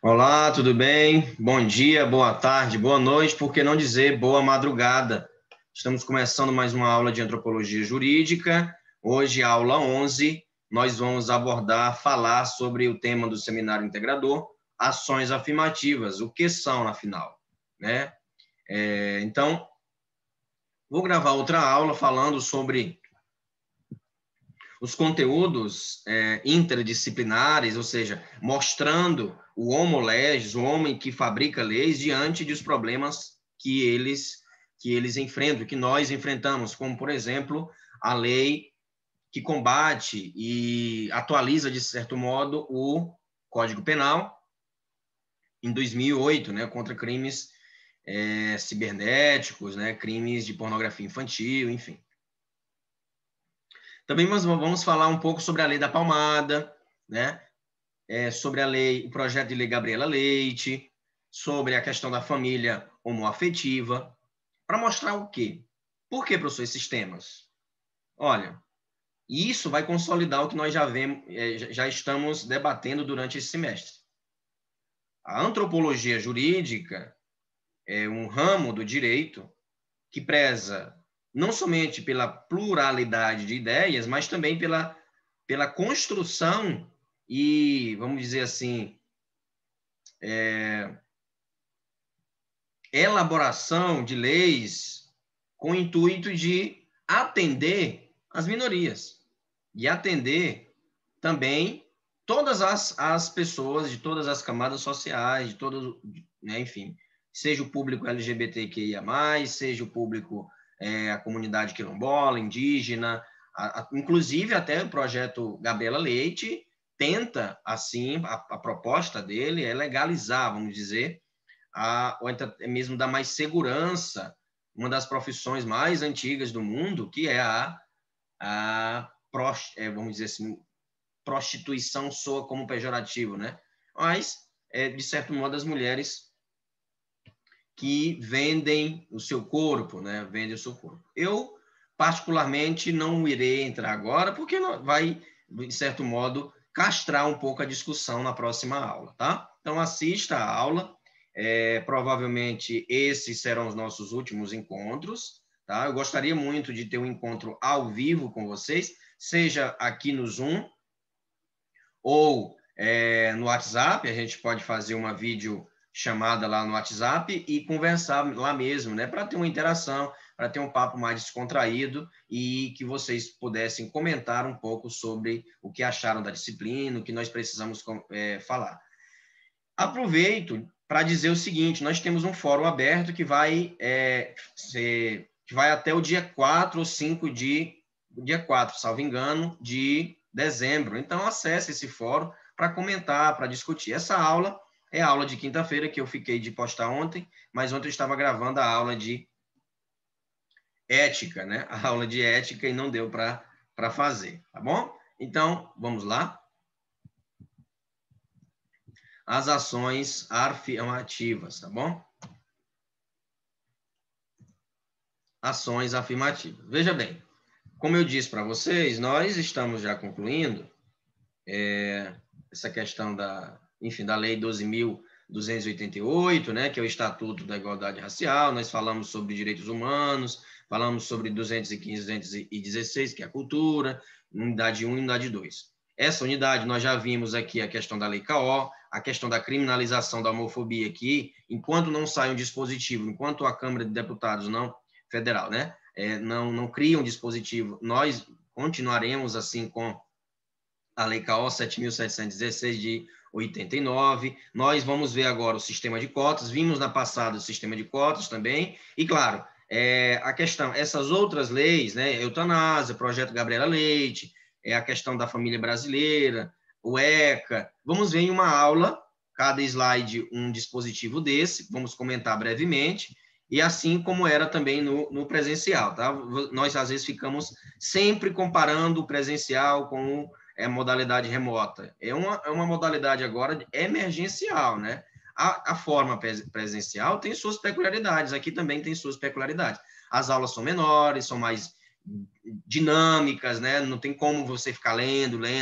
Olá, tudo bem? Bom dia, boa tarde, boa noite, por que não dizer boa madrugada? Estamos começando mais uma aula de antropologia jurídica. Hoje, a aula 11, nós vamos falar sobre o tema do seminário integrador, ações afirmativas, o que são, afinal, né? Então, vou gravar outra aula falando sobre os conteúdos interdisciplinares, ou seja, mostrando o homo legis, o homem que fabrica leis, diante dos problemas que eles enfrentam, que nós enfrentamos, como, por exemplo, a lei que combate e atualiza, de certo modo, o Código Penal em 2008, né, contra crimes cibernéticos, né, crimes de pornografia infantil, enfim. Também nós vamos falar um pouco sobre a lei da palmada, né? Sobre o projeto de lei Gabriela Leite, sobre a questão da família homoafetiva, para mostrar o quê? Por que, professor, esses temas? Olha, isso vai consolidar o que nós já estamos debatendo durante esse semestre. A antropologia jurídica é um ramo do direito que preza não somente pela pluralidade de ideias, mas também pela construção e, vamos dizer assim, elaboração de leis com o intuito de atender as minorias e atender também todas as pessoas de todas as camadas sociais, de todos, né, enfim, seja o público LGBTQIA+, seja o público, a comunidade quilombola, indígena, inclusive até o projeto Gabriela Leite tenta, assim, a proposta dele é legalizar, vamos dizer, ou até mesmo dar mais segurança, uma das profissões mais antigas do mundo, que é vamos dizer assim, prostituição soa como pejorativo, né? Mas, de certo modo, as mulheres que vendem o seu corpo, né? Vendem o seu corpo. Eu, particularmente, não irei entrar agora, porque vai, de certo modo, castrar um pouco a discussão na próxima aula, tá? Então, assista a aula. Provavelmente, esses serão os nossos últimos encontros, tá? Eu gostaria muito de ter um encontro ao vivo com vocês, seja aqui no Zoom, ou no WhatsApp. A gente pode fazer uma videochamada lá no WhatsApp e conversar lá mesmo, né? Para ter uma interação, para ter um papo mais descontraído e que vocês pudessem comentar um pouco sobre o que acharam da disciplina, o que nós precisamos falar. Aproveito para dizer o seguinte: nós temos um fórum aberto que vai até o dia 4 ou 5 dia 4, salvo engano, de dezembro. Então, acesse esse fórum para comentar, para discutir. Essa aula é a aula de quinta-feira, que eu fiquei de postar ontem, mas ontem eu estava gravando a aula de ética, né? A aula de ética, e não deu para fazer, tá bom? Então, vamos lá. As ações afirmativas, tá bom? Ações afirmativas. Veja bem, como eu disse para vocês, nós estamos já concluindo essa questão da Lei 12.288, né, que é o Estatuto da Igualdade Racial. Nós falamos sobre direitos humanos, falamos sobre 215 e 216, que é a cultura, unidade 1 e unidade 2. Essa unidade, nós já vimos aqui a questão da Lei CAO, a questão da criminalização da homofobia aqui, enquanto não sai um dispositivo, enquanto a Câmara de Deputados federal, né, não cria um dispositivo, nós continuaremos assim com a Lei CAO 7.716 de 89. Nós vamos ver agora o sistema de cotas, vimos na passada o sistema de cotas também, e claro, a questão, essas outras leis, né, eutanásia, projeto Gabriela Leite, a questão da família brasileira, o ECA, vamos ver em uma aula, cada slide um dispositivo desse, vamos comentar brevemente, e assim como era também no presencial, tá? Nós, às vezes, ficamos sempre comparando o presencial com a modalidade remota. É uma modalidade agora emergencial, né? A forma presencial tem suas peculiaridades, aqui também tem suas peculiaridades. As aulas são menores, são mais dinâmicas, né? Não tem como você ficar lendo, né?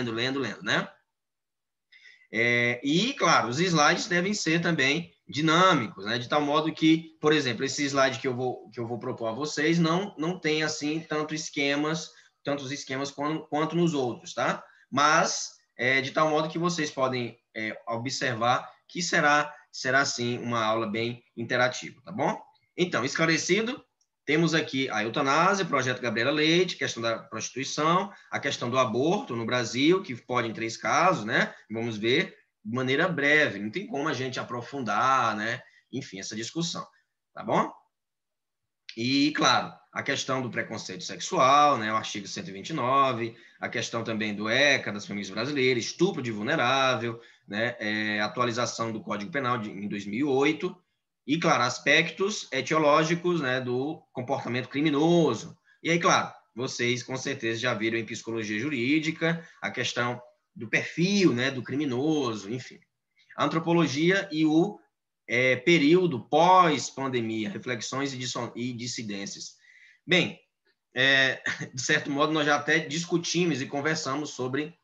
E, claro, os slides devem ser também dinâmicos, né? De tal modo que, por exemplo, esse slide que eu vou propor a vocês não tem, assim, tantos esquemas quanto nos outros, tá? Mas, de tal modo que vocês podem observar que será, sim, uma aula bem interativa, tá bom? Então, esclarecido, temos aqui a eutanásia, projeto Gabriela Leite, questão da prostituição, a questão do aborto no Brasil, que pode em 3 casos, né? Vamos ver de maneira breve, não tem como a gente aprofundar, né? Enfim, essa discussão, tá bom? E, claro, a questão do preconceito sexual, né? O artigo 129, a questão também do ECA, das famílias brasileiras, estupro de vulnerável, né? Atualização do Código Penal em 2008, e, claro, aspectos etiológicos, né, do comportamento criminoso. E aí, claro, vocês com certeza já viram em psicologia jurídica a questão do perfil, né, do criminoso, enfim. A antropologia e o período pós-pandemia, reflexões e dissidências. Bem, de certo modo, nós já até discutimos e conversamos sobre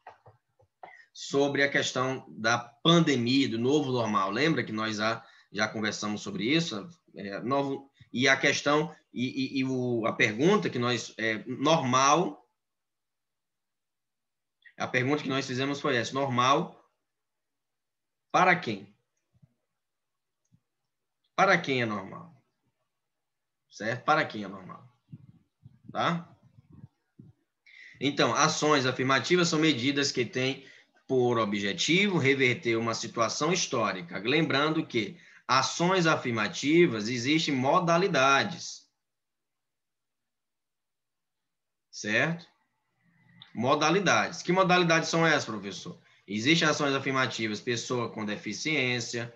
a questão da pandemia, do novo normal. Lembra que nós já conversamos sobre isso? E a questão, a pergunta que nós... normal... A pergunta que nós fizemos foi essa: normal para quem? Para quem é normal? Certo? Para quem é normal? Tá? Então, ações afirmativas são medidas que têm por objetivo reverter uma situação histórica. Lembrando que ações afirmativas existem modalidades. Certo? Modalidades. Que modalidades são essas, professor? Existem ações afirmativas, pessoa com deficiência,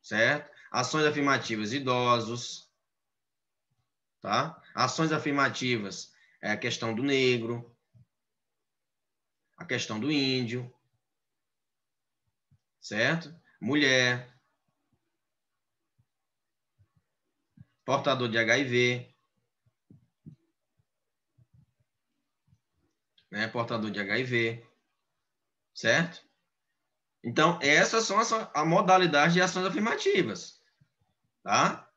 certo? Ações afirmativas, idosos, tá? Ações afirmativas, a questão do negro, a questão do índio, certo? Mulher, portador de HIV, né? Portador de HIV, certo? Então, essas são a modalidade de ações afirmativas, tá?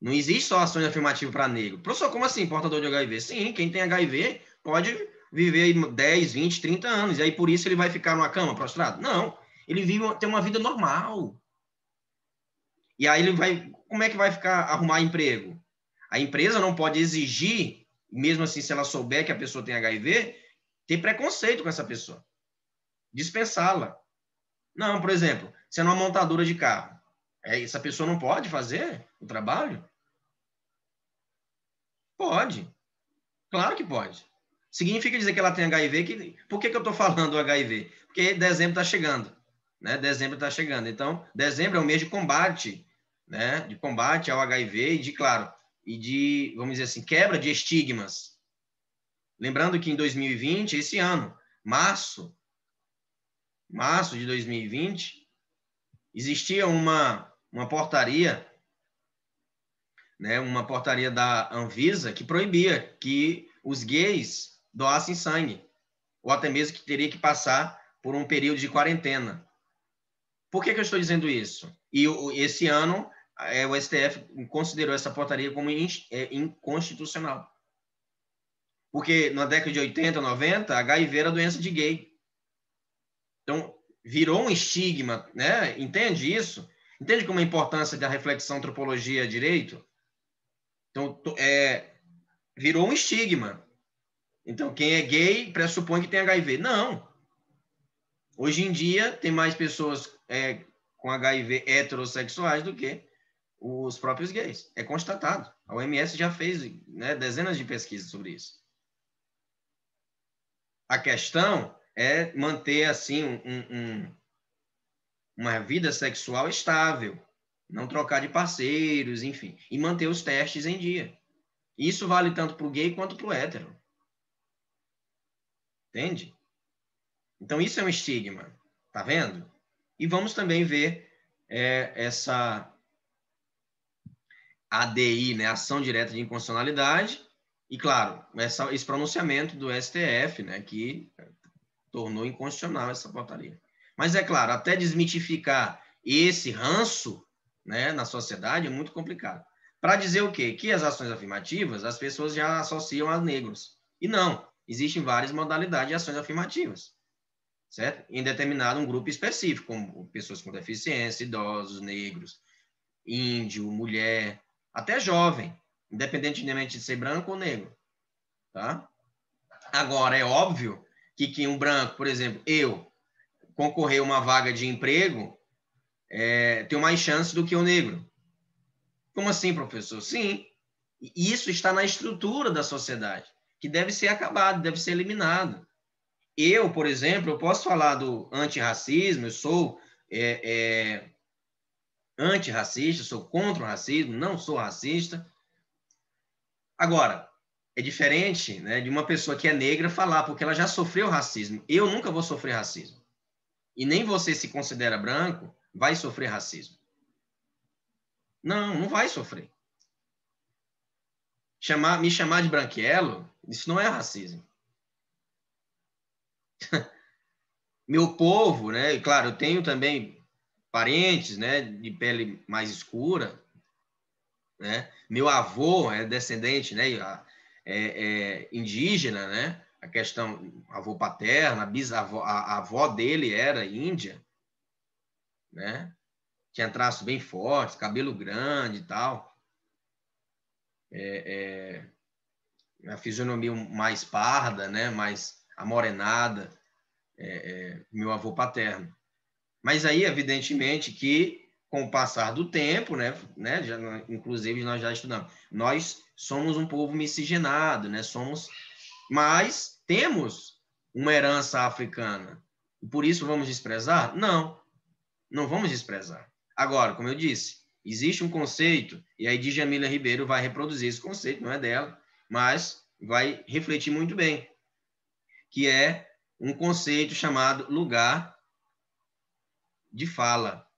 Não existe só ações afirmativas para negro. Professor, como assim, portador de HIV? Sim, quem tem HIV pode viver 10, 20, 30 anos, e aí por isso ele vai ficar numa cama prostrado? Não, ele tem uma vida normal. E aí ele vai, como é que vai arrumar emprego? A empresa não pode exigir, mesmo assim, se ela souber que a pessoa tem HIV, ter preconceito com essa pessoa. Dispensá-la. Não, por exemplo, se é uma montadora de carro, essa pessoa não pode fazer o trabalho? Pode. Claro que pode. Significa dizer que ela tem HIV? Por que eu estou falando do HIV? Porque dezembro está chegando. Né? Dezembro está chegando. Então, dezembro é um mês de combate, né? De combate ao HIV e de, vamos dizer assim, quebra de estigmas. Lembrando que em 2020, esse ano, março de 2020, existia uma portaria, né? Uma portaria da Anvisa que proibia que os gays doassem sangue, ou até mesmo que teria que passar por um período de quarentena. Por que eu estou dizendo isso? E esse ano, o STF considerou essa portaria como inconstitucional. Porque na década de 80, 90, HIV era doença de gay. Então, virou um estigma, né? Entende isso? Entende como é a importância da reflexão antropologia-direito? Então, virou um estigma. Então, quem é gay pressupõe que tem HIV. Não. Hoje em dia, tem mais pessoas com HIV heterossexuais do que os próprios gays. É constatado. A OMS já fez, né, dezenas de pesquisas sobre isso. A questão é manter assim uma vida sexual estável, não trocar de parceiros, enfim, e manter os testes em dia. Isso vale tanto para o gay quanto para o hétero. Entende? Então, isso é um estigma. Tá vendo? E vamos também ver essa ADI, né, ação direta de inconstitucionalidade, e, claro, esse pronunciamento do STF, né, que tornou inconstitucional essa portaria. Mas é claro, até desmitificar esse ranço, né, na sociedade é muito complicado. Para dizer o quê? Que as ações afirmativas, as pessoas já associam a negros. E não, existem várias modalidades de ações afirmativas, certo? Em determinado um grupo específico, como pessoas com deficiência, idosos, negros, índio, mulher, até jovem, independentemente de ser branco ou negro, tá? Agora, é óbvio que um branco, por exemplo, eu, concorrer a uma vaga de emprego, tenho mais chance do que o negro. Como assim, professor? Sim, isso está na estrutura da sociedade, que deve ser acabado, deve ser eliminado. Eu, por exemplo, eu posso falar do antirracismo, eu sou antirracista, sou contra o racismo, não sou racista. Agora, é diferente, né, de uma pessoa que é negra falar, porque ela já sofreu racismo. Eu nunca vou sofrer racismo. E nem você se considera branco, vai sofrer racismo. Não, não vai sofrer. Me chamar de branquelo, isso não é racismo. Meu povo, né? E claro, eu tenho também parentes, né, de pele mais escura, né? Meu avô é descendente, né, indígena, né? A questão avô paterno, a bisavó, a avó dele era índia, né? Tinha traços bem fortes, cabelo grande e tal. A fisionomia mais parda, né? Mais amorenada, meu avô paterno. Mas aí, evidentemente, que com o passar do tempo, né, já, inclusive nós já estudamos, nós somos um povo miscigenado, né, mas temos uma herança africana. E por isso vamos desprezar? Não, não vamos desprezar. Agora, como eu disse, existe um conceito, e aí Djamila Ribeiro vai reproduzir esse conceito, não é dela, mas vai refletir muito bem, que é um conceito chamado lugar de fala.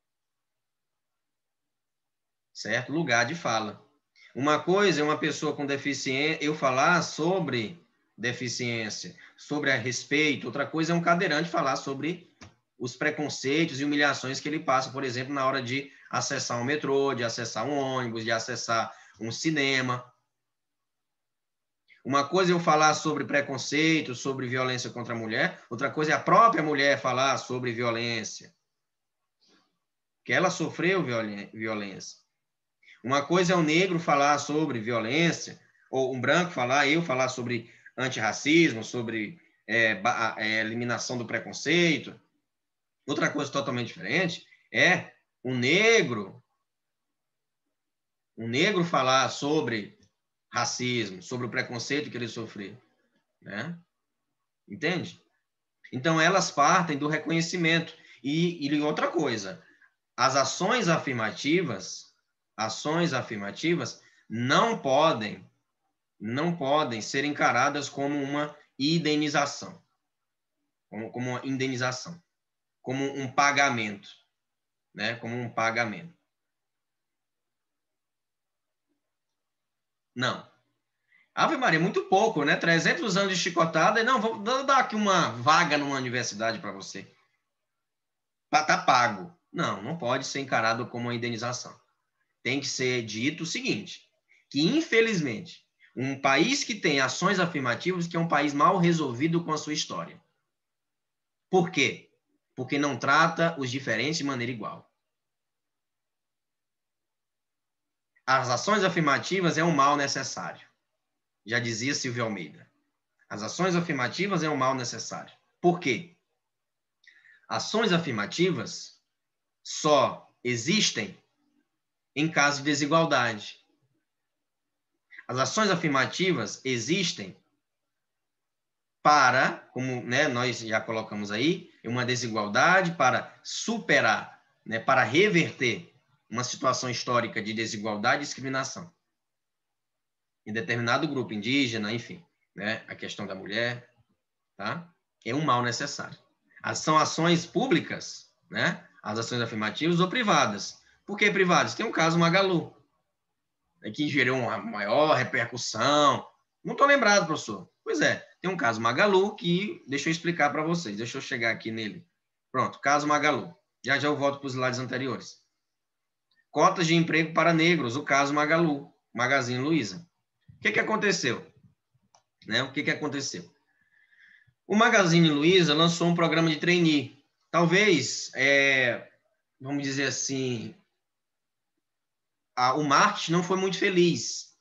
Certo? Lugar de fala. Uma coisa é uma pessoa com deficiência, eu falar sobre deficiência, sobre a respeito. Outra coisa é um cadeirante falar sobre os preconceitos e humilhações que ele passa, por exemplo, na hora de acessar um metrô, de acessar um ônibus, de acessar um cinema. Uma coisa é eu falar sobre preconceito, sobre violência contra a mulher, outra coisa é a própria mulher falar sobre violência, que ela sofreu violência. Uma coisa é o negro falar sobre violência, ou um branco eu falar sobre antirracismo, sobre eliminação do preconceito. Outra coisa totalmente diferente é um negro falar sobre racismo, sobre o preconceito que ele sofreu, né? Entende? Então, elas partem do reconhecimento. E outra coisa, as ações afirmativas não podem ser encaradas como uma indenização, como uma indenização, como um pagamento, né? Como um pagamento. Não. Ave Maria, muito pouco, né? 300 anos de chicotada e não, vou dar aqui uma vaga numa universidade para você. Tá pago. Não, não pode ser encarado como uma indenização. Tem que ser dito o seguinte, que infelizmente, um país que tem ações afirmativas que é um país mal resolvido com a sua história. Por quê? Porque não trata os diferentes de maneira igual. As ações afirmativas é um mal necessário. Já dizia Silvio Almeida. As ações afirmativas é um mal necessário. Por quê? Ações afirmativas só existem em caso de desigualdade. As ações afirmativas existem para, como, né, nós já colocamos aí, uma desigualdade para superar, né, para reverter uma situação histórica de desigualdade e discriminação em determinado grupo indígena, enfim, né, a questão da mulher, tá? É um mal necessário. São ações públicas, né? As ações afirmativas ou privadas. Por que privadas? Tem um caso Magalu, que gerou uma maior repercussão. Não estou lembrado, professor. Pois é, tem um caso Magalu que, deixa eu explicar para vocês, deixa eu chegar aqui nele. Pronto, caso Magalu. Já eu volto para os slides anteriores. Cotas de emprego para negros, o caso Magalu, Magazine Luiza. O que aconteceu? Né? O que aconteceu? O Magazine Luiza lançou um programa de trainee. Talvez, vamos dizer assim, o marketing não foi muito feliz.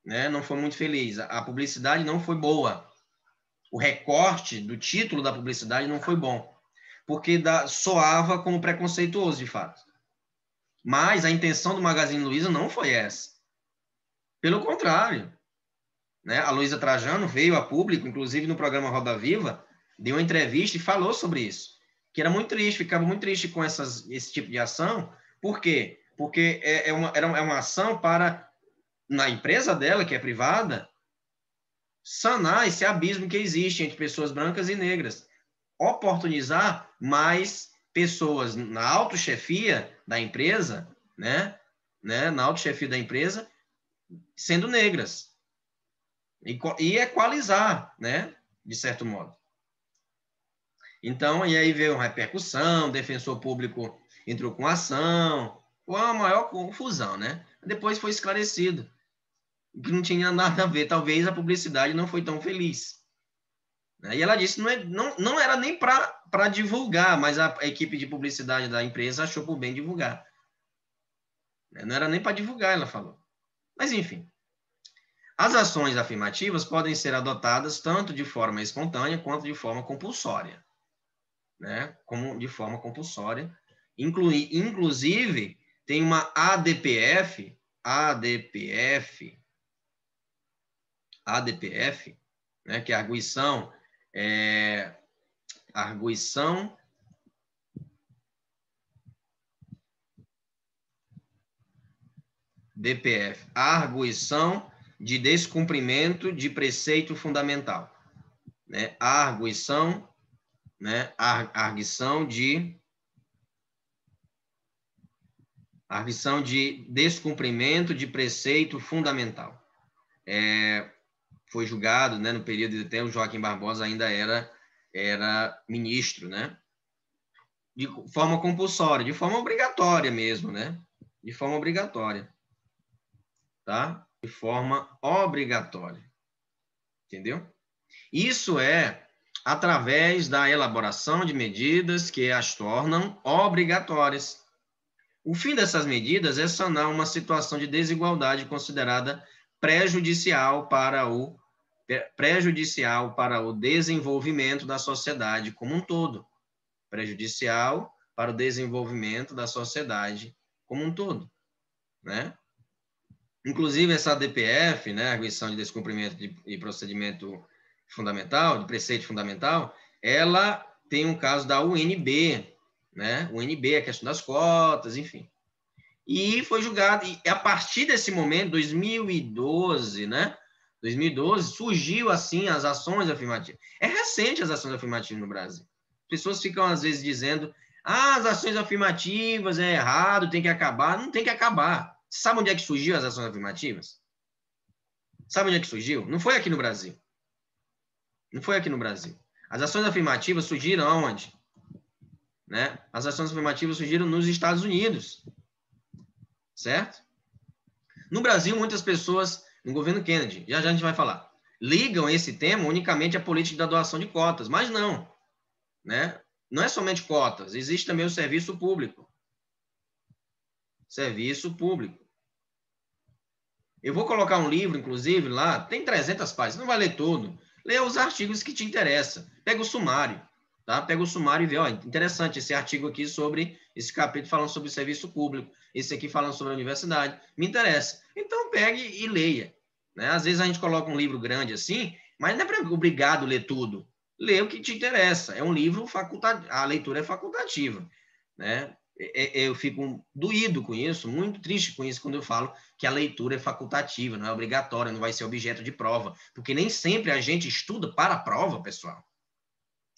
Né? Não foi muito feliz. A publicidade não foi boa. O recorte do título da publicidade não foi bom. Porque soava como preconceituoso, de fato. Mas a intenção do Magazine Luiza não foi essa. Pelo contrário. Né? A Luísa Trajano veio a público, inclusive no programa Roda Viva, deu uma entrevista e falou sobre isso. Que era muito triste, ficava muito triste com esse tipo de ação. Por quê? Porque era uma ação para, na empresa dela, que é privada, sanar esse abismo que existe entre pessoas brancas e negras. Oportunizar mais pessoas na autochefia da empresa, né? Na autochefia da empresa, sendo negras. E equalizar, né? De certo modo. Então, e aí veio uma repercussão, o defensor público entrou com ação, foi uma maior confusão, né? Depois foi esclarecido que não tinha nada a ver, talvez a publicidade não foi tão feliz. E ela disse que não era nem para divulgar, mas a equipe de publicidade da empresa achou por bem divulgar. Não era nem para divulgar, ela falou. Mas, enfim. As ações afirmativas podem ser adotadas tanto de forma espontânea quanto de forma compulsória. Né? Como de forma compulsória. Inclusive, tem uma ADPF, né? Que é a arguição DPF, arguição de descumprimento de preceito fundamental, né? Arguição, né? Arguição de descumprimento de preceito fundamental. Foi julgado, né, no período de até o Joaquim Barbosa ainda era ministro, né? De forma compulsória, de forma obrigatória mesmo, né? De forma obrigatória, tá? De forma obrigatória, entendeu? Isso é através da elaboração de medidas que as tornam obrigatórias. O fim dessas medidas é sanar uma situação de desigualdade considerada prejudicial para o desenvolvimento da sociedade como um todo. Prejudicial para o desenvolvimento da sociedade como um todo, né? Inclusive, essa DPF, né, arguição de descumprimento de procedimento fundamental, de preceito fundamental, ela tem um caso da UNB, né? UNB, a questão das cotas, enfim. E foi julgado, e a partir desse momento, 2012, né? 2012, surgiu, assim, as ações afirmativas. É recente as ações afirmativas no Brasil. As pessoas ficam, às vezes, dizendo as ações afirmativas é errado, tem que acabar. Não tem que acabar. Sabe onde é que surgiu as ações afirmativas? Sabe onde é que surgiu? Não foi aqui no Brasil. Não foi aqui no Brasil. As ações afirmativas surgiram aonde? Né? As ações afirmativas surgiram nos Estados Unidos. Certo? No Brasil, muitas pessoas, no governo Kennedy, já a gente vai falar, ligam esse tema unicamente à política da doação de cotas, mas não. Né? Não é somente cotas, existe também o serviço público. Serviço público. Eu vou colocar um livro, inclusive, lá, tem 300 páginas, não vai ler todo. Leia os artigos que te interessam. Pega o sumário, tá? Pega o sumário e vê, ó, interessante esse artigo aqui sobre, esse capítulo falando sobre o serviço público, esse aqui falando sobre a universidade, me interessa. Então, pegue e leia. Né? Às vezes a gente coloca um livro grande assim, mas não é obrigado a ler tudo. Lê o que te interessa. É um livro facultativo, a leitura é facultativa, né? Eu fico doído com isso, muito triste com isso, quando eu falo que a leitura é facultativa, não é obrigatória, não vai ser objeto de prova, porque nem sempre a gente estuda para a prova, pessoal.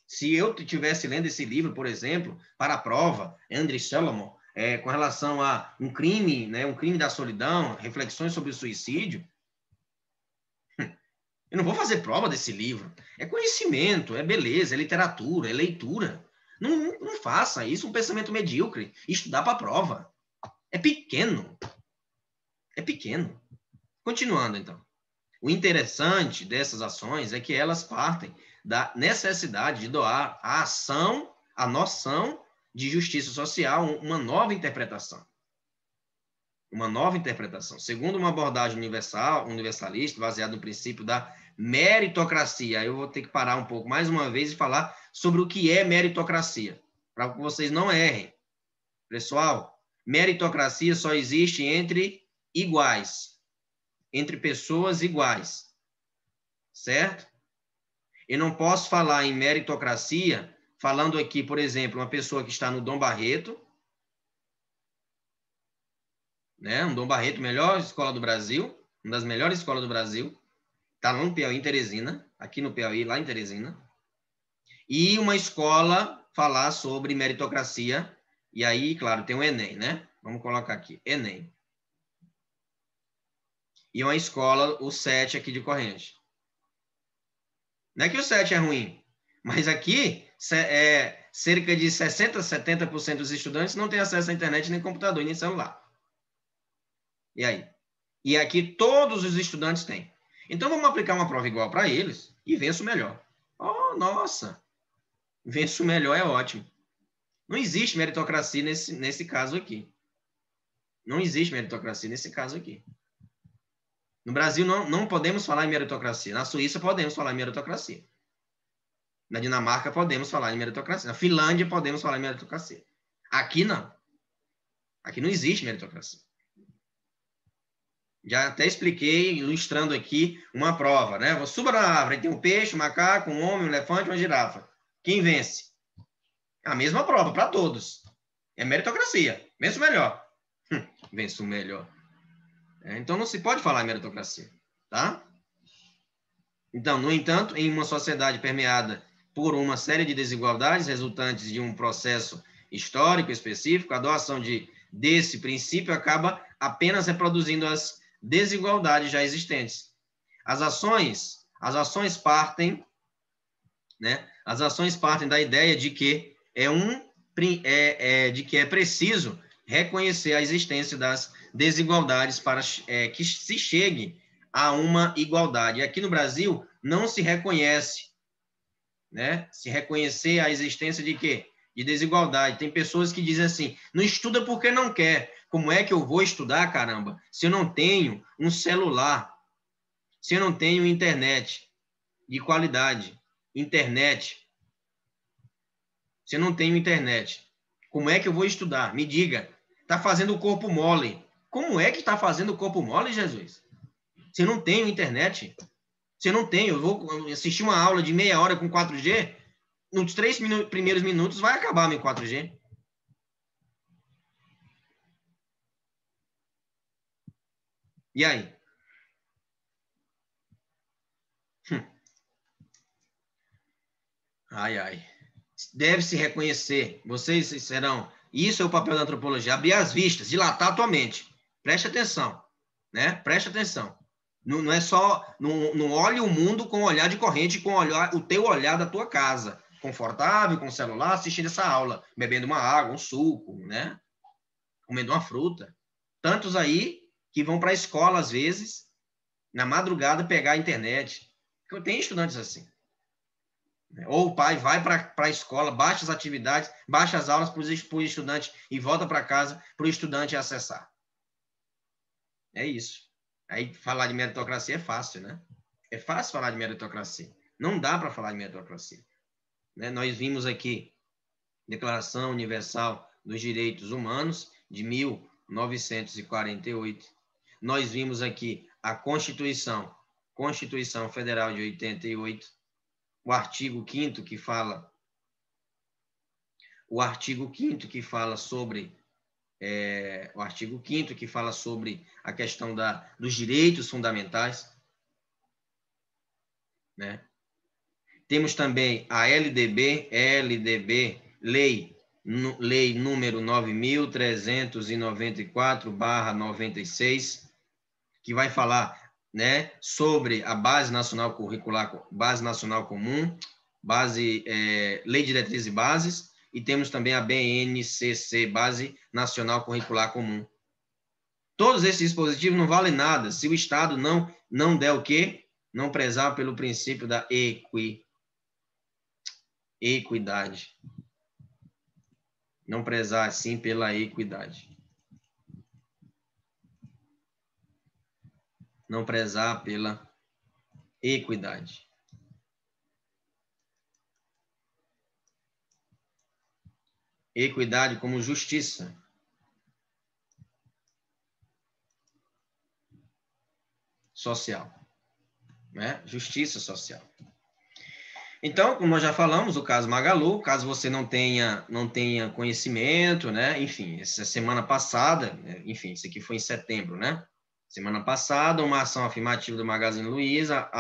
Se eu estivesse lendo esse livro, por exemplo, para a prova, Andrew Solomon, com relação a um crime, né, um crime da solidão, reflexões sobre o suicídio, eu não vou fazer prova desse livro. É conhecimento, é beleza, é literatura, é leitura. Não faça isso, um pensamento medíocre. Estudar para a prova. É pequeno. É pequeno. Continuando, então. O interessante dessas ações é que elas partem da necessidade de doar a ação, a noção de justiça social, uma nova interpretação. Uma nova interpretação. Segundo uma abordagem universalista, baseada no princípio da meritocracia. Eu vou ter que parar um pouco mais uma vez e falar sobre o que é meritocracia, para que vocês não errem. Pessoal, meritocracia só existe entre iguais, entre pessoas iguais, certo? Eu não posso falar em meritocracia falando aqui, por exemplo, uma pessoa que está no Dom Barreto, né? Um Dom Barreto, melhor escola do Brasil, uma das melhores escolas do Brasil, está lá no Piauí, em Teresina, aqui no Piauí, lá em Teresina, e uma escola falar sobre meritocracia, e aí, claro, tem o Enem, né? Vamos colocar aqui, Enem. E uma escola, o 7 aqui de Corrente. Não é que o 7 é ruim, mas aqui cerca de 60%, 70% dos estudantes não têm acesso à internet, nem computador, nem celular. E aí? E aqui todos os estudantes têm. Então, vamos aplicar uma prova igual para eles e venço melhor. Oh, nossa! Venço melhor é ótimo. Não existe meritocracia nesse caso aqui. Não existe meritocracia nesse caso aqui. No Brasil, não podemos falar em meritocracia. Na Suíça, podemos falar em meritocracia. Na Dinamarca, podemos falar em meritocracia. Na Finlândia, podemos falar em meritocracia. Aqui, não. Aqui não existe meritocracia. Já até expliquei, ilustrando aqui, uma prova, né? Suba na árvore, tem um peixe, um macaco, um homem, um elefante, uma girafa. Quem vence? A mesma prova para todos. É meritocracia. Venço melhor. Venço melhor. Então, não se pode falar em meritocracia, tá? Então, no entanto, em uma sociedade permeada por uma série de desigualdades resultantes de um processo histórico específico, a adoção desse princípio acaba apenas reproduzindo as desigualdades já existentes. As ações partem, né? As ações partem da ideia de que é preciso reconhecer a existência das desigualdades para que se chegue a uma igualdade. E aqui no Brasil não se reconhece, né? Se reconhecer a existência de quê? De desigualdade. Tem pessoas que dizem assim, não estuda porque não quer. Como é que eu vou estudar, caramba, se eu não tenho um celular, se eu não tenho internet de qualidade, se eu não tenho internet, como é que eu vou estudar? Me diga, está fazendo o corpo mole. Como é que está fazendo o corpo mole, Jesus? Se eu não tenho internet, se eu não tenho, eu vou assistir uma aula de meia hora com 4G, nos 3 primeiros minutos vai acabar meu 4G. E aí? Ai, ai. Deve-se reconhecer, vocês serão, isso é o papel da antropologia, abrir as vistas, dilatar a tua mente. Preste atenção, né? Preste atenção. Não é só, não olhe o mundo com o olhar de corrente, com o teu olhar da tua casa, confortável, com o celular, assistindo essa aula, bebendo uma água, um suco, né? Comendo uma fruta. Tantos aí que vão para a escola, às vezes, na madrugada, pegar a internet. Tem estudantes assim. Ou o pai vai para a escola, baixa as atividades, baixa as aulas para o estudante e volta para casa para o estudante acessar. É isso. Aí falar de meritocracia é fácil, né? É fácil falar de meritocracia. Não dá para falar de meritocracia. Né? Nós vimos aqui Declaração Universal dos Direitos Humanos de 1948. Nós vimos aqui a Constituição Federal de 88. O artigo 5º que fala sobre a questão dos direitos fundamentais, né? Temos também a LDB, Lei número 9.394/96, que vai falar, né, sobre a Base Nacional Curricular, Base Nacional Comum, Lei de Diretrizes e Bases, e temos também a BNCC, Base Nacional Curricular Comum. Todos esses dispositivos não valem nada se o Estado não der o quê? Não prezar pelo princípio da equidade. Não prezar, sim, pela equidade. Não prezar pela equidade. Equidade como justiça. Social. Né? Justiça social. Então, como nós já falamos, o caso Magalu, caso você não tenha conhecimento, né? Enfim, essa semana passada, enfim, isso aqui foi em setembro, né? Semana passada, uma ação afirmativa do Magazine Luiza,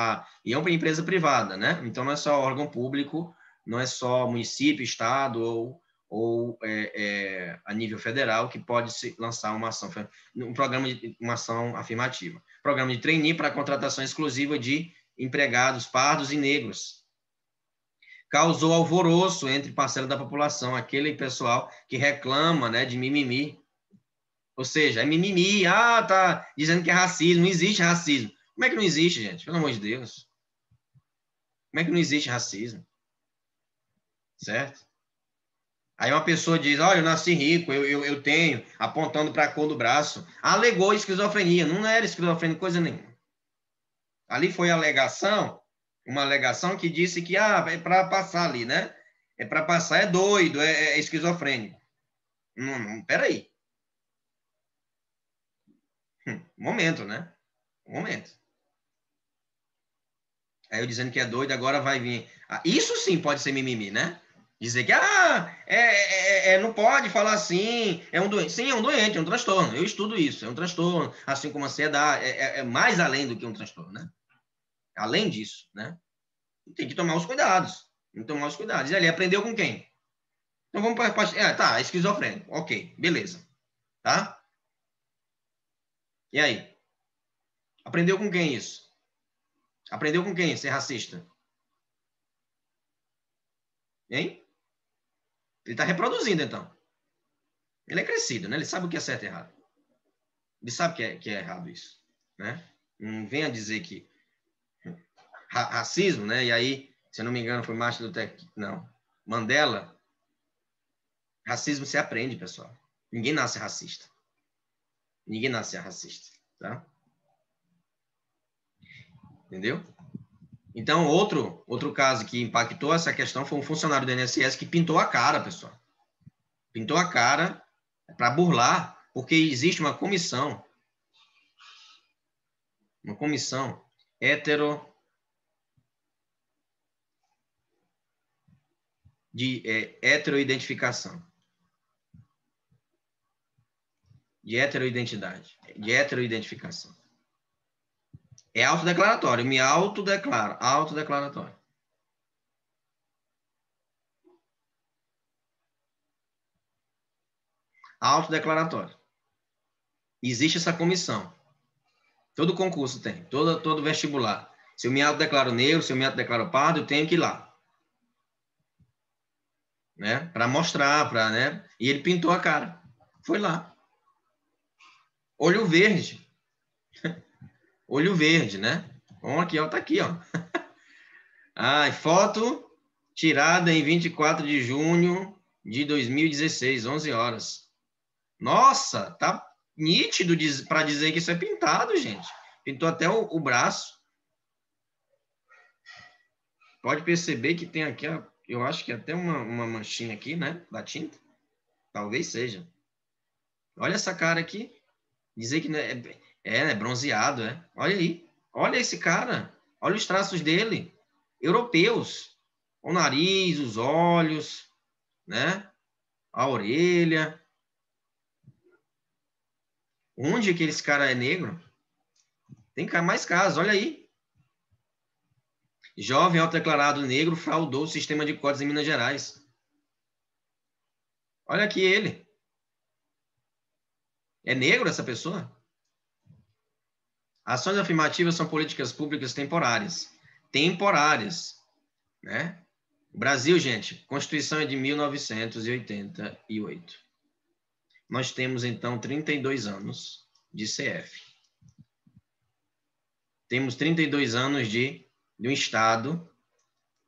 e é uma empresa privada, né? Então, não é só órgão público, não é só município, estado ou a nível federal que pode se lançar uma ação, uma ação afirmativa. Programa de trainee para contratação exclusiva de empregados pardos e negros. Causou alvoroço entre parcela da população, aquele pessoal que reclama, né, de mimimi. Ou seja, é mimimi, tá dizendo que é racismo, não existe racismo. Como é que não existe, gente? Pelo amor de Deus. Como é que não existe racismo? Certo? Aí uma pessoa diz, olha, eu nasci rico, eu tenho, apontando para a cor do braço. Alegou esquizofrenia. Não era esquizofrenia, coisa nenhuma. Ali foi uma alegação que disse que é para passar ali, né? É para passar, é doido, é esquizofrênico. Peraí. Momento, né? Momento. Aí eu dizendo que é doido, agora vai vir. Isso sim pode ser mimimi, né? Dizer que não pode falar assim, é um doente. Sim, é um doente, é um transtorno. Eu estudo isso, é um transtorno, assim como a ansiedade, é mais além do que um transtorno, né? Além disso, né? Tem que tomar os cuidados. Tem que tomar os cuidados. E ali, aprendeu com quem? Então vamos para. Tá, esquizofrênico. Ok, beleza. Tá? E aí? Aprendeu com quem isso? Aprendeu com quem ser racista? Hein? Ele está reproduzindo, então. Ele é crescido, né? Ele sabe o que é certo e errado. Ele sabe que é errado isso, né? Não venha dizer que racismo, né? E aí, se eu não me engano, foi Martin Luther King, não. Mandela. Racismo se aprende, pessoal. Ninguém nasce racista. Ninguém nasce racista, tá? Entendeu? Então, outro caso que impactou essa questão foi um funcionário do INSS que pintou a cara, pessoal. Pintou a cara para burlar, porque existe uma comissão heteroidentificação, de heteroidentificação. É autodeclaratório, me autodeclaro, autodeclaratório. Autodeclaratório. Existe essa comissão. Todo concurso tem, todo vestibular. Se eu me autodeclaro negro, se eu me autodeclaro pardo, eu tenho que ir lá. Né? Para mostrar, né? E ele pintou a cara. Foi lá. Olho verde. Olho verde, né? Vamos aqui, ó, tá aqui, ó. Foto tirada em 24 de junho de 2016, 11 horas. Nossa, tá nítido para dizer que isso é pintado, gente. Pintou até o braço. Pode perceber que tem aqui, eu acho que até uma manchinha aqui, né? Da tinta. Talvez seja. Olha essa cara aqui. Dizer que é bronzeado, é. Olha aí. Olha esse cara. Olha os traços dele. Europeus. O nariz, os olhos, né? A orelha. Onde que esse cara é negro? Tem mais casos, olha aí. Jovem autodeclarado negro fraudou o sistema de cotas em Minas Gerais. Olha aqui ele. É negro essa pessoa? Ações afirmativas são políticas públicas temporárias. Temporárias, né? O Brasil, gente, Constituição é de 1988. Nós temos, então, 32 anos de CF. Temos 32 anos de um Estado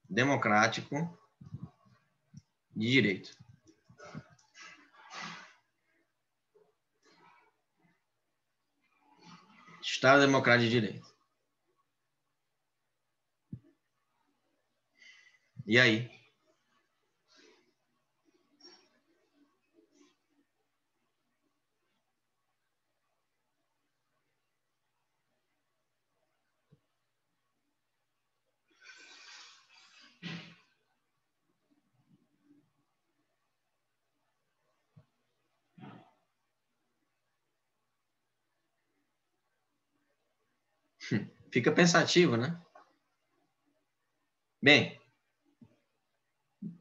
democrático de direito. Estado democrático de direito. E aí? Fica pensativo, né? Bem,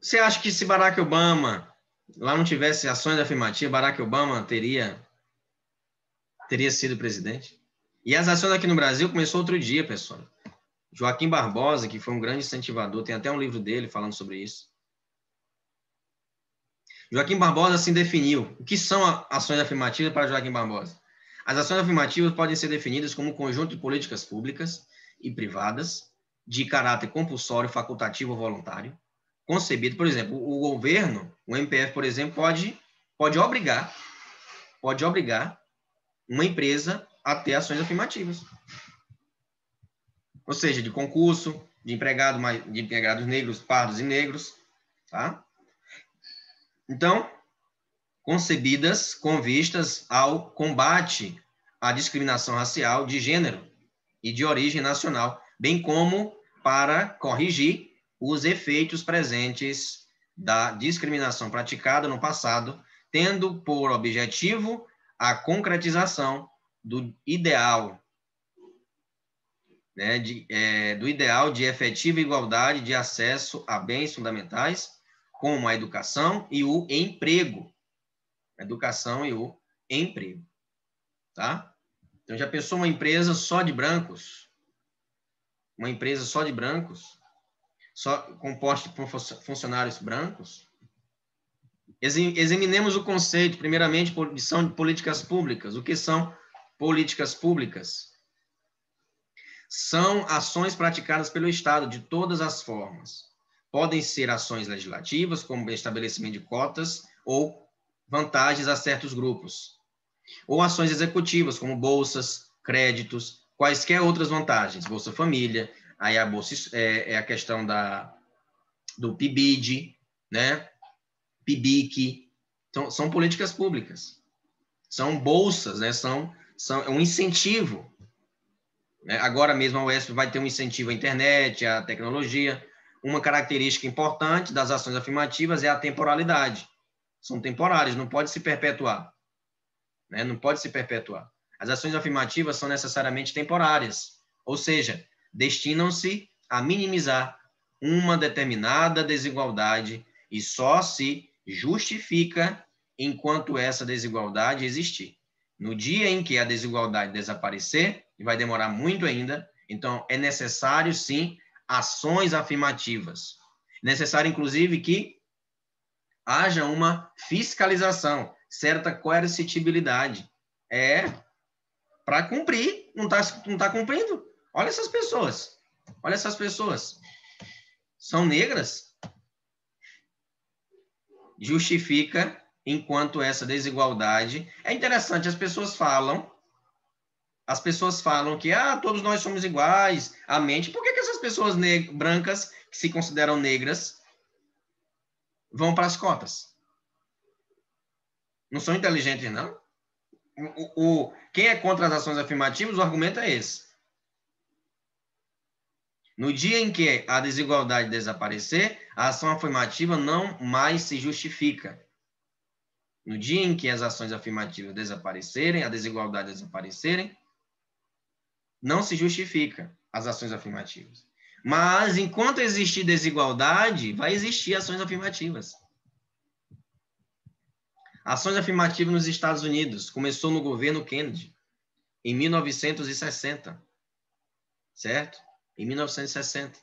você acha que se Barack Obama lá não tivesse ações afirmativas, Barack Obama teria sido presidente? E as ações aqui no Brasil começou outro dia, pessoal. Joaquim Barbosa, que foi um grande incentivador, tem até um livro dele falando sobre isso. Joaquim Barbosa assim definiu o que são ações afirmativas para Joaquim Barbosa. As ações afirmativas podem ser definidas como um conjunto de políticas públicas e privadas de caráter compulsório, facultativo ou voluntário, concebido, por exemplo, o governo, o MPF, por exemplo, pode obrigar uma empresa a ter ações afirmativas. Ou seja, de concurso, de empregados negros, pardos e negros, tá? Então, concebidas com vistas ao combate à discriminação racial de gênero e de origem nacional, bem como para corrigir os efeitos presentes da discriminação praticada no passado, tendo por objetivo a concretização do ideal, né, do ideal de efetiva igualdade de acesso a bens fundamentais, como a educação e o emprego. Educação e o emprego, tá? Então, já pensou uma empresa só de brancos? Uma empresa só de brancos? Só composta por funcionários brancos? Examinemos o conceito, primeiramente, são de políticas públicas. O que são políticas públicas? São ações praticadas pelo Estado de todas as formas. Podem ser ações legislativas, como estabelecimento de cotas ou vantagens a certos grupos, ou ações executivas, como bolsas, créditos, quaisquer outras vantagens, Bolsa Família, aí a bolsa é a questão do PIBID, né? PIBIC. Então, são políticas públicas, são bolsas, né? São um incentivo. Né? Agora mesmo a UESP vai ter um incentivo à internet, à tecnologia. Uma característica importante das ações afirmativas é a temporalidade. São temporárias, não pode se perpetuar. Né? Não pode se perpetuar. As ações afirmativas são necessariamente temporárias, ou seja, destinam-se a minimizar uma determinada desigualdade e só se justifica enquanto essa desigualdade existir. No dia em que a desigualdade desaparecer, e vai demorar muito ainda, então é necessário, sim, ações afirmativas. Necessário, inclusive, que haja uma fiscalização, certa coercitibilidade. Para cumprir, não tá cumprindo. Olha essas pessoas. Olha essas pessoas. São negras. Justifica enquanto essa desigualdade... É interessante, as pessoas falam que todos nós somos iguais, a mente. Por que essas pessoas brancas, que se consideram negras, vão para as cotas? Não são inteligentes, não? Quem é contra as ações afirmativas, o argumento é esse. No dia em que a desigualdade desaparecer, a ação afirmativa não mais se justifica. No dia em que as ações afirmativas desaparecerem, a desigualdade desaparecerem, não se justifica as ações afirmativas. Mas, enquanto existir desigualdade, vai existir ações afirmativas. Ações afirmativas nos Estados Unidos. Começou no governo Kennedy, em 1960. Certo? Em 1960.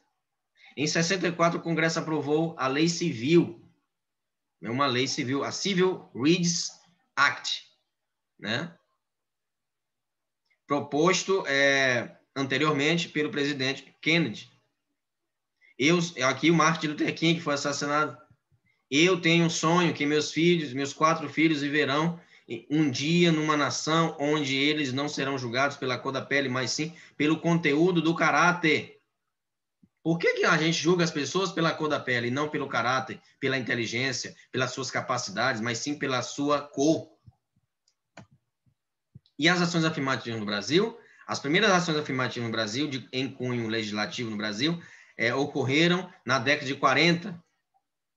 Em 64, o Congresso aprovou a Lei Civil, uma lei civil, a Civil Rights Act, né? Proposto anteriormente pelo presidente Kennedy. Aqui o Martin Luther King foi assassinado. Eu tenho um sonho que meus 4 filhos viverão um dia numa nação onde eles não serão julgados pela cor da pele, mas sim pelo conteúdo do caráter. Por que a gente julga as pessoas pela cor da pele e não pelo caráter, pela inteligência, pelas suas capacidades, mas sim pela sua cor? E as ações afirmativas no Brasil? As primeiras ações afirmativas no Brasil, em cunho legislativo no Brasil, ocorreram na década de 40.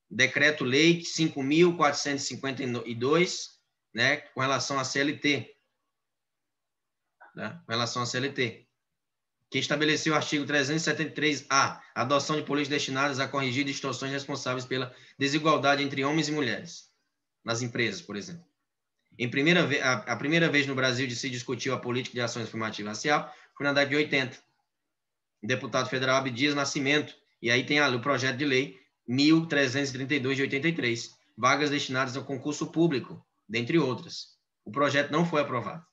Decreto-Lei 5.452, né, com relação à CLT. Né, com relação à CLT. Que estabeleceu o artigo 373-A, adoção de políticas destinadas a corrigir distorções responsáveis pela desigualdade entre homens e mulheres, nas empresas, por exemplo. A primeira vez no Brasil de se discutiu a política de ações afirmativas racial foi na década de 80. O deputado federal Abdias Nascimento, e aí tem o projeto de lei 1.332 de 83, vagas destinadas ao concurso público, dentre outras. O projeto não foi aprovado.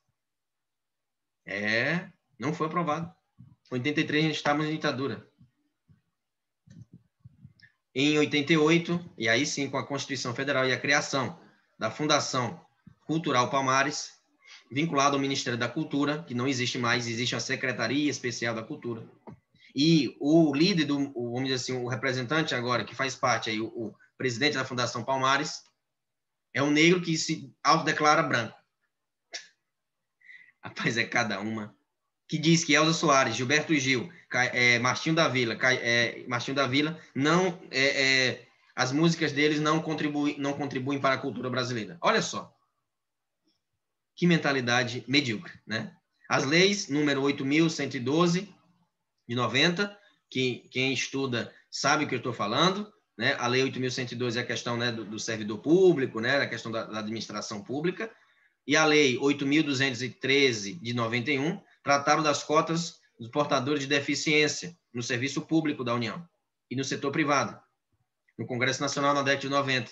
Não foi aprovado. Em 83 a gente estava em ditadura. Em 88, e aí sim com a Constituição Federal e a criação da Fundação Cultural Palmares, vinculado ao Ministério da Cultura, que não existe mais, existe a Secretaria Especial da Cultura. E o líder, vamos dizer assim, o representante agora, que faz parte, aí, o presidente da Fundação Palmares, é um negro que se autodeclara branco. Rapaz, é cada uma. Que diz que Elza Soares, Gilberto Gil, Martinho da Vila, não, as músicas deles não contribuem para a cultura brasileira. Olha só. Que mentalidade medíocre, né? As leis, número 8.112, de 90, que quem estuda sabe o que eu estou falando, né? A lei 8.112 é a questão, né, do servidor público, né? A questão da administração pública. E a lei 8.213, de 91, trataram das cotas dos portadores de deficiência no serviço público da União e no setor privado. No Congresso Nacional, na década de 90,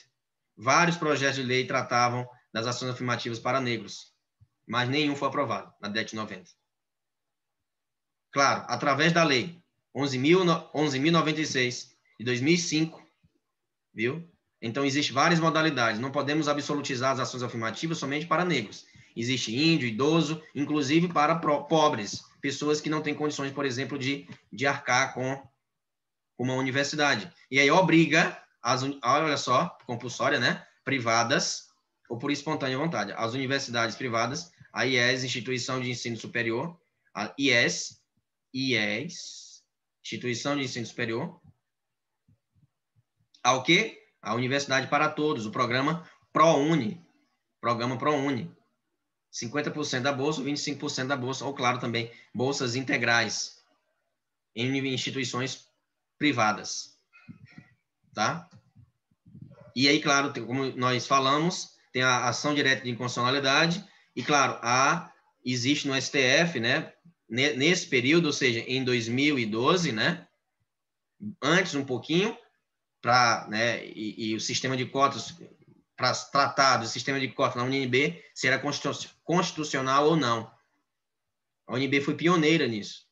vários projetos de lei tratavam das ações afirmativas para negros, mas nenhum foi aprovado na década de 90. Claro, através da lei 11.096 de 2005, viu? Então, existem várias modalidades. Não podemos absolutizar as ações afirmativas somente para negros. Existe índio, idoso, inclusive para pobres, pessoas que não têm condições, por exemplo, de arcar com uma universidade. E aí obriga, olha só, compulsória, né? Privadas, ou por espontânea vontade, as universidades privadas, a IES, Instituição de Ensino Superior, a IES, Instituição de Ensino Superior, ao quê? A Universidade para Todos, o programa ProUni. 50% da bolsa, 25% da bolsa, ou claro também, bolsas integrais em instituições privadas. Tá? E aí, claro, como nós falamos, tem a ação direta de inconstitucionalidade, e claro, existe no STF, né, nesse período, ou seja, em 2012, né, antes um pouquinho, né, e o sistema de cotas, para tratar do sistema de cotas na UNB, se era constitucional ou não. A UNB foi pioneira nisso.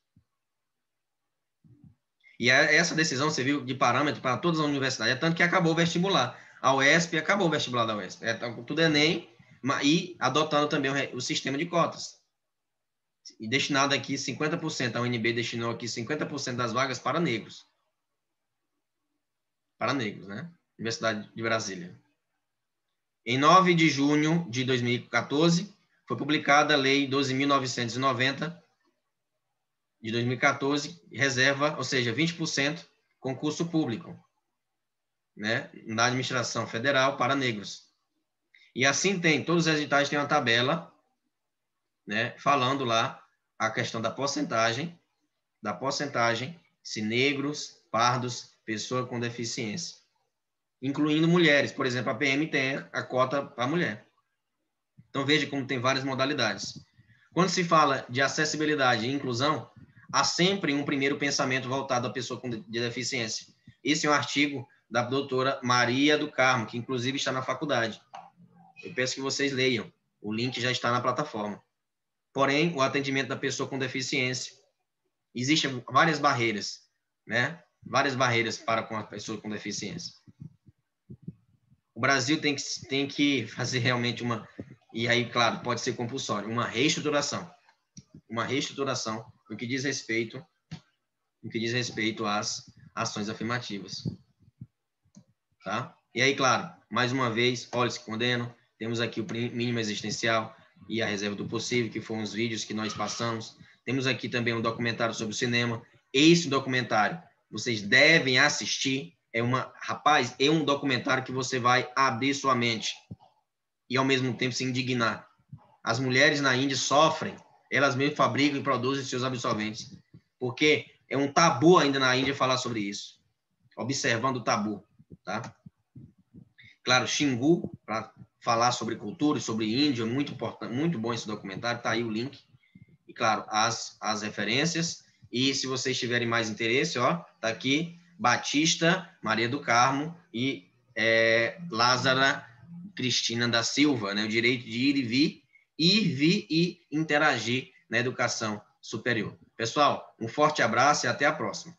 E essa decisão serviu de parâmetro para todas as universidades, tanto que acabou o vestibular. A UESP acabou o vestibular da UESP. Tudo Enem, e adotando também o sistema de cotas. E destinado aqui 50%, a UNB destinou aqui 50% das vagas para negros. Para negros, né? Universidade de Brasília. Em 9 de junho de 2014, foi publicada a Lei 12.990 de 2014, reserva, ou seja, 20% concurso público, né, na administração federal para negros. E assim todos os editais têm uma tabela, né, falando lá a questão da porcentagem, se negros, pardos, pessoa com deficiência, incluindo mulheres. Por exemplo, a PM tem a cota para mulher. Então, veja como tem várias modalidades. Quando se fala de acessibilidade e inclusão, há sempre um primeiro pensamento voltado à pessoa com deficiência. Esse é um artigo da doutora Maria do Carmo, que inclusive está na faculdade. Eu peço que vocês leiam. O link já está na plataforma. Porém, o atendimento da pessoa com deficiência, existem várias barreiras, né? Várias barreiras para com a pessoa com deficiência. O Brasil tem que fazer realmente uma... E aí, claro, pode ser compulsório. Uma reestruturação. Uma reestruturação no que diz respeito às ações afirmativas. Tá? E aí, claro, mais uma vez, olhe-se condeno. Temos aqui o mínimo existencial e a reserva do possível, que foram os vídeos que nós passamos. Temos aqui também um documentário sobre o cinema. Esse documentário vocês devem assistir. Rapaz, é um documentário que você vai abrir sua mente e, ao mesmo tempo, se indignar. As mulheres na Índia sofrem. Elas mesmas fabricam e produzem seus absorventes. Porque é um tabu ainda na Índia falar sobre isso. Observando o tabu. Tá? Claro, Xingu, para falar sobre cultura e sobre índio, é muito importante, muito bom esse documentário, está aí o link. E, claro, as referências. E se vocês tiverem mais interesse, ó, tá aqui, Batista, Maria do Carmo e Lázara Cristina da Silva, né? O direito de ir e interagir na educação superior. Pessoal, um forte abraço e até a próxima.